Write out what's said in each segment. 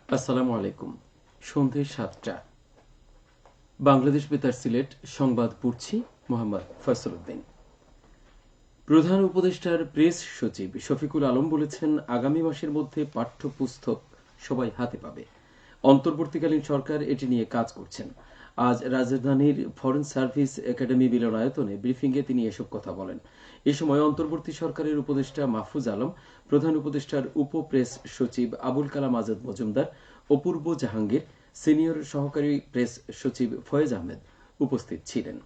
আসসালামু আলাইকুম। সন্ধে ৭টা। বাংলাদেশ বেতার সিলেট সংবাদ পড়ছি মোহাম্মদ ফয়সল উদ্দিন। প্রধান উপদেষ্টার প্রেস সচিব শফিকুল আলম বলেছেন, আগামী মাসের মধ্যে পাঠ্যপুস্তক সবাই হাতে পাবে। অন্তর্বর্তীকালীন সরকার এটি নিয়ে কাজ করছেন। আজ রাজধানীর ফরেন সার্ভিস একাডেমি মিলনায়তনে ব্রিফিংয়ে তিনি এসব কথা বলেন। এ সময় অন্তর্বর্তী সরকারের উপদেষ্টা মাহফুজ আলম, প্রধান উপদেষ্টার উপ প্রেস সচিব আবুল কালাম আজাদ মজুমদার, অপূর্ব জাহাঙ্গীর, সিনিয়র সহকারী প্রেস সচিব ফয়েজ আহমেদ উপস্থিত ছিলেন।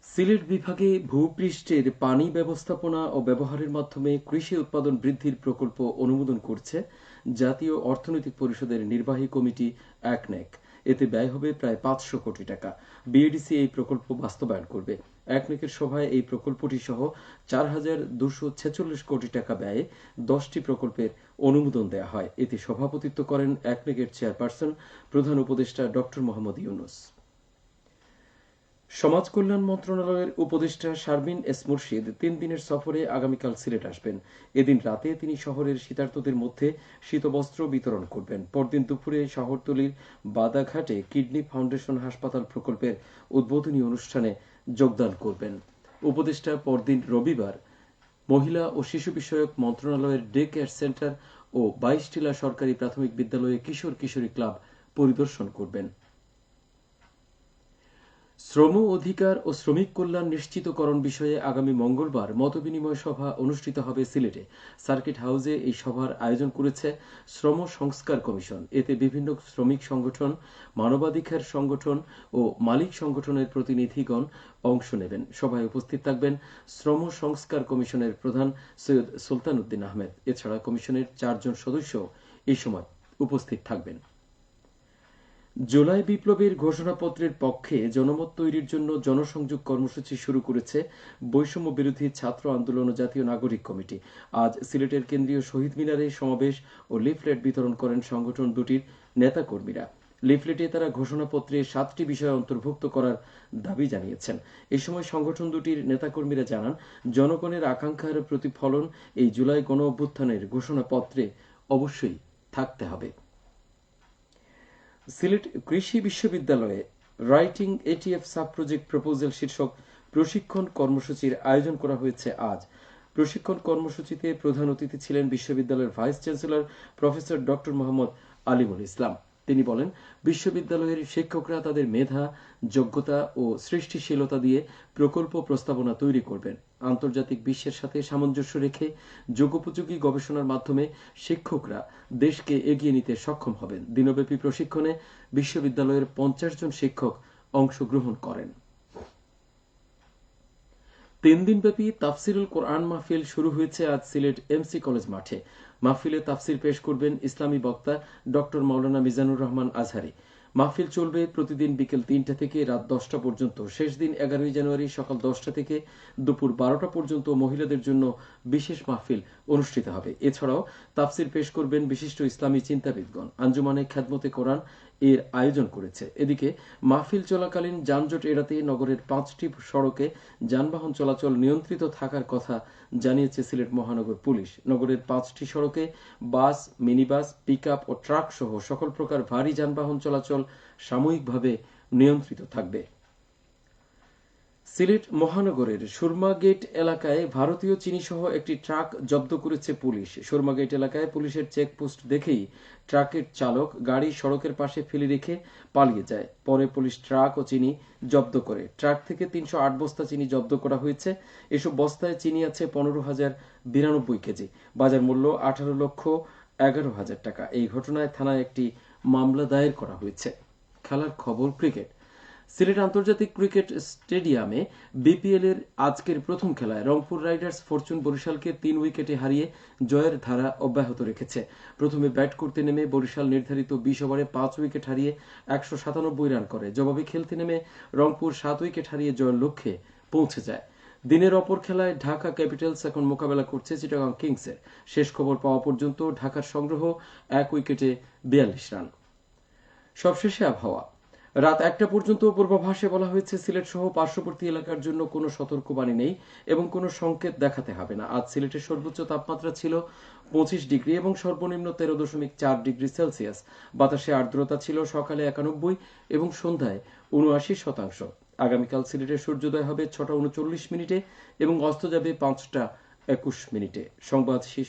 সিলেট বিভাগে ভূপৃষ্ঠের পানি ব্যবস্থাপনা ও ব্যবহারের মাধ্যমে কৃষি উৎপাদন বৃদ্ধির প্রকল্প অনুমোদন করছে জাতীয় অর্থনৈতিক পরিষদের নির্বাহী কমিটি একনেক। এতে ব্যয় হবে প্রায় ৫০০ কোটি টাকা। বিএডিসি এই প্রকল্প বাস্তবায়ন করবে। একনেকের সভায় এই প্রকল্পটি সহ ৪,২৪৬ কোটি টাকা ব্যয়ে ১০টি প্রকল্পের অনুমোদন দেওয়া হয়। এতে সভাপতিত্ব করেন একনেকের চেয়ারপারসন প্রধান উপদেষ্টা ড মোহাম্মদ ইউনুস। সমাজ কল্যাণ মন্ত্রণালয়ের উপদেষ্টা শারমিন এস মুর্শিদ ৩ দিনের সফরে আগামীকাল সিলেট আসবেন। এদিন রাতে তিনি শহরের শীতার্তদের মধ্যে শীতবস্ত্র বিতরণ করবেন। পরদিন দুপুরে শহরতলির বাদাঘাটে কিডনি ফাউন্ডেশন হাসপাতাল প্রকল্পের উদ্বোধনী অনুষ্ঠানে যোগদান করবেন। উপদেষ্টা পরদিন রবিবার মহিলা ও শিশু বিষয়ক মন্ত্রণালয়ের ডে কেয়ার সেন্টার ও ২২ টিলা সরকারি প্রাথমিক বিদ্যালয়ে কিশোর কিশোরী ক্লাব পরিদর্শন করবেন। শ্রম অধিকার ও শ্রমিক কল্যাণ নিশ্চিতকরণ বিষয়ে আগামী মঙ্গলবার মতবিনিময় সভা অনুষ্ঠিত হবে সিলেটে। সার্কিট হাউসে এই সভার আয়োজন করেছে শ্রম সংস্কার কমিশন। এতে বিভিন্ন শ্রমিক সংগঠন, মানবাধিকার সংগঠন ও মালিক সংগঠনের প্রতিনিধিগণ অংশ নেবেন। সভায় উপস্থিত থাকবেন শ্রম সংস্কার কমিশনের প্রধান সৈয়দ সুলতান উদ্দিন আহমেদ। এছাড়া কমিশনের ৪ জন সদস্য এই সময় উপস্থিত থাকবেন। জুলাই বিপ্লবের ঘোষণাপত্রের পক্ষে জনমত তৈরির জন্য জনসংযোগ কর্মসূচি শুরু করেছে বৈষম্য বিরোধী ছাত্র আন্দোলন ও জাতীয় নাগরিক কমিটি। আজ সিলেটের কেন্দ্রীয় শহীদ মিনারে সমাবেশ ও লিফলেট বিতরণ করেন সংগঠন দুটির নেতাকর্মীরা। লিফলেটে তারা ঘোষণাপত্রে ৭টি বিষয় অন্তর্ভুক্ত করার দাবি জানিয়েছেন। এ সময় সংগঠন দুটির নেতাকর্মীরা জানান, জনগণের আকাঙ্ক্ষার প্রতিফলন এই জুলাই গণ অভ্যুত্থানের ঘোষণাপত্রে অবশ্যই থাকতে হবে। সিলেট কৃষি বিশ্ববিদ্যালয়ে writing ATF sub project proposal শীর্ষক প্রশিক্ষণ কর্মসূচির আয়োজন করা হয়েছে আজ। প্রশিক্ষণ কর্মসূচিতে প্রধান অতিথি ছিলেন বিশ্ববিদ্যালয়ের ভাইস চ্যান্সেলর প্রফেসর ড মোহাম্মদ আলিমুল ইসলাম। তিনি বলেন, বিশ্ববিদ্যালয়ের শিক্ষকরা তাদের মেধা, যোগ্যতা ও সৃষ্টিশীলতা দিয়ে প্রকল্প প্রস্তাবনা তৈরি করবেন। আন্তর্জাতিক বিশ্বের সাথে সামঞ্জস্য রেখে যুগোপযোগী গবেষণার মাধ্যমে শিক্ষকরা দেশকে এগিয়ে নিতে সক্ষম হবেন। দিনব্যাপী প্রশিক্ষণে বিশ্ববিদ্যালয়ের ৫০ জন শিক্ষক অংশগ্রহণ করেন। ৩ দিনব্যাপী তাফসিরুল কোরআন মাহফিল শুরু হয়েছে আজ সিলেট এমসি কলেজ মাঠে। মাহফিলে তাফসির পেশ করবেন ইসলামী বক্তা ড মাওলানা মিজানুর রহমান আজহারি। মাহফিল চলবে প্রতিদিন বিকেল ৩টা থেকে রাত ১০টা পর্যন্ত। শেষ দিন ১১ই জানুয়ারি সকাল ১০টা থেকে দুপুর ১২টা পর্যন্ত মহিলাদের জন্য বিশেষ মাহফিল অনুষ্ঠিত হবে। এছাড়াও তাফসির পেশ করবেন বিশিষ্ট ইসলামী চিন্তাবিদগণ। আঞ্জুমানে খেদমতে কোরআন এর আয়োজন করেছে। এদিকে মাহফিল চলাকালীন যানজট এড়াতে নগরের ৫টি সড়কে যানবাহন চলাচল নিয়ন্ত্রিত থাকার কথা জানিয়েছে সিলেট মহানগর পুলিশ। নগরের ৫টি সড়কে বাস, মিনিবাস, পিকআপ ও ট্রাক সহ সকল প্রকার ভারী যানবাহন চলাচল সাময়িকভাবে নিয়ন্ত্রিত থাকবে। সিলেট মহানগরের সুরমা গেট এলাকায় ভারতীয় চিনিসহ একটি ট্রাক জব্দ করেছে পুলিশ। সুরমা গেট এলাকায় পুলিশের চেকপোস্ট দেখেই ট্রাকের চালক গাড়ি সড়কের পাশে ফেলে রেখে পালিয়ে যায়। পরে পুলিশ ট্রাক ও চিনি জব্দ করে। ট্রাক থেকে ৩০৮ বস্তা চিনি জব্দ করা হয়েছে। এসব বস্তায় চিনি আছে ১৫,০৯২ কেজি। বাজার মূল্য ১৮,১১,০০০ টাকা। এই ঘটনায় থানায় একটি মামলা দায়ের করা হয়েছে। খেলার খবর, ক্রিকেট। সিলেট আন্তর্জাতিক ক্রিকেট স্টেডিয়ামে বিপিএল এর আজকের প্রথম খেলায় রংপুর রাইডার্স ফরচুন বরিশালকে ৩ উইকেটে হারিয়ে জয়ের ধারা অব্যাহত রেখেছে। প্রথমে ব্যাট করতে নেমে বরিশাল নির্ধারিত ২০ ওভারে ৫ উইকেট হারিয়ে ১৯৭ রান করে। জবাবে খেলতে নেমে রংপুর ৭ উইকেট হারিয়ে জয়ের লক্ষ্যে পৌঁছে যায়। দিনের অপর খেলায় ঢাকা ক্যাপিটালস এখন মোকাবেলা করছে চিটাগাং কিংসের। শেষ খবর পাওয়া পর্যন্ত ঢাকার সংগ্রহ ১ উইকেটে ৪২ রান। সবশেষে আবহাওয়া। রাত 1টা পর্যন্ত পূর্বাভাসে বলা হয়েছে সিলেট সহ পার্শ্ববর্তী এলাকার জন্য কোনো সতর্কবাণী নেই এবং কোনো সংকেত দেখাতে হবে না। আজ সিলেটের সর্বোচ্চ তাপমাত্রা ছিল 25 ডিগ্রি এবং সর্বনিম্ন 13.4 ডিগ্রি সেলসিয়াস। বাতাসে আর্দ্রতা ছিল সকালে 91 এবং সন্ধ্যায় 79%। আগামীকাল সিলেটের সূর্যোদয় হবে 6টা 39 মিনিটে এবং অস্ত যাবে 5টা 21 মিনিটে। সংবাদ শেষ।